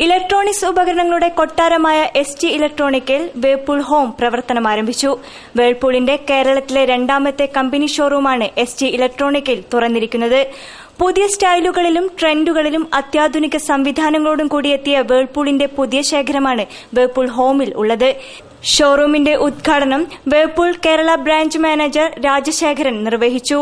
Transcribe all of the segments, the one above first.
Electronics ഉപകരണങ്ങളുടെ കൊട്ടാരമായ ST ഇലക്ട്രോണിക്കിൽ Whirlpool home പ്രവർത്തനം ആരംഭിച്ചു. വേൾപൂളിന്റെ കേരളത്തിലെ രണ്ടാമത്തെ കമ്പനി ഷോറൂമാണ് ST ഇലക്ട്രോണിക്കിൽ തുറന്നിരിക്കുന്നത്. പുതിയ സ്റ്റൈലുകളിലും ട്രെൻഡുകളിലും അത്യാധുനിക സംവിധാനങ്ങളോടും കൂടിയെത്തിയ വേൾപൂളിന്റെ പുതിയ ശേഖരമാണ് വേൾപൂൾ ഹോമിൽ ഉള്ളത്. ഷോറൂമിന്റെ ഉദ്ഘാടനം Whirlpool Kerala branch manager Rajasekharan നിർവഹിച്ചു.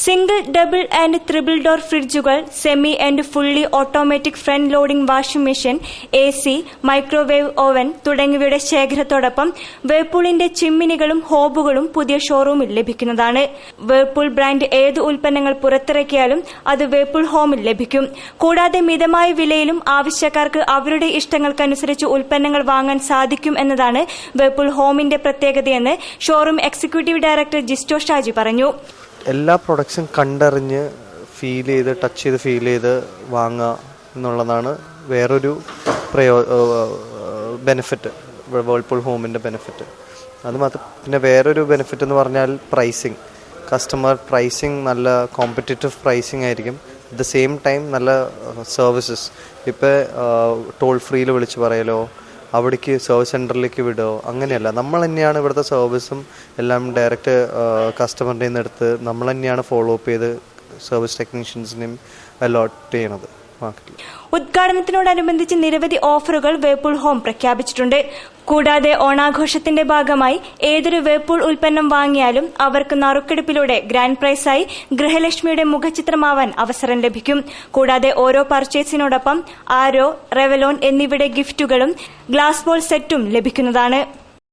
Single, double and triple door ഫ്രിഡ്ജുകൾ, semi and fully automatic front loading washing machine, AC, microwave oven തുടങ്ങിയവയുടെ ശേഖരത്തോടൊപ്പം വേൾപൂളിന്റെ ചിമ്മിനികളും ഹോബുകളും പുതിയ ഷോറൂമിൽ ലഭിക്കുന്നതാണ്. വേൾപൂൾ ബ്രാൻഡ് ഏത് ഉൽപ്പന്നങ്ങൾ പുറത്തിറക്കിയാലും അത് വേൾപൂൾ ഹോമിൽ ലഭിക്കും. കൂടാതെ മിതമായ വിലയിലും ആവശ്യക്കാർക്ക് അവരുടെ ഇഷ്ടങ്ങൾക്കനുസരിച്ച് ഉൽപ്പന്നങ്ങൾ വാങ്ങാൻ സാധിക്കും എന്നതാണ് വേൾപൂൾ ഹോമിന്റെ പ്രത്യേകതയെന്ന് showroom executive director Jisto Shaji പറഞ്ഞു. എല്ലാ പ്രൊഡക്ട്സും കണ്ടറിഞ്ഞ് ടച്ച് ചെയ്ത് വാങ്ങുക എന്നുള്ളതാണ് വേറൊരു ബെനിഫിറ്റ്, വേൾപൂൾ ഹോമിൻ്റെ ബെനിഫിറ്റ്. അത് മാത്രം പിന്നെ വേറൊരു ബെനിഫിറ്റ് എന്ന് പറഞ്ഞാൽ പ്രൈസിങ്. കസ്റ്റമർ പ്രൈസിങ് നല്ല കോമ്പറ്റീറ്റീവ് പ്രൈസിങ് ആയിരിക്കും. അറ്റ് ദ സെയിം ടൈം നല്ല സർവീസസ്. ഇപ്പോൾ ടോൾ ഫ്രീയിൽ വിളിച്ച് പറയലോ, അവിടേക്ക് സർവീസ് സെൻറ്ററിലേക്ക് വിടുമോ, അങ്ങനെയല്ല. നമ്മൾ തന്നെയാണ് ഇവിടുത്തെ സർവീസും എല്ലാം ഡയറക്റ്റ് കസ്റ്റമറിൻ്റെ നിന്ന് എടുത്ത് നമ്മൾ തന്നെയാണ് ഫോളോ അപ്പ് ചെയ്ത് സർവീസ് ടെക്നീഷ്യൻസിനെയും അലോട്ട് ചെയ്യണത് മാർക്കറ്റിൽ. ഉദ്ഘാടനത്തിനോടനുബന്ധിച്ച് നിരവധി ഓഫറുകൾ വേൾപൂൾ ഹോം പ്രഖ്യാപിച്ചിട്ടുണ്ട്. കൂടാതെ ഓണാഘോഷത്തിന്റെ ഭാഗമായി ഏതൊരു വേൾപൂൾ ഉൽപ്പന്നം വാങ്ങിയാലും അവർക്ക് നറുക്കെടുപ്പിലൂടെ ഗ്രാൻഡ് പ്രൈസായി ഗൃഹലക്ഷ്മിയുടെ മുഖചിത്രമാവാൻ അവസരം ലഭിക്കും. കൂടാതെ ഓരോ പർച്ചേസിനോടൊപ്പം ആരോ, റെവലോൺ എന്നിവയുടെ ഗിഫ്റ്റുകളും ഗ്ലാസ് ബോൾ സെറ്റും ലഭിക്കുന്നതാണ്.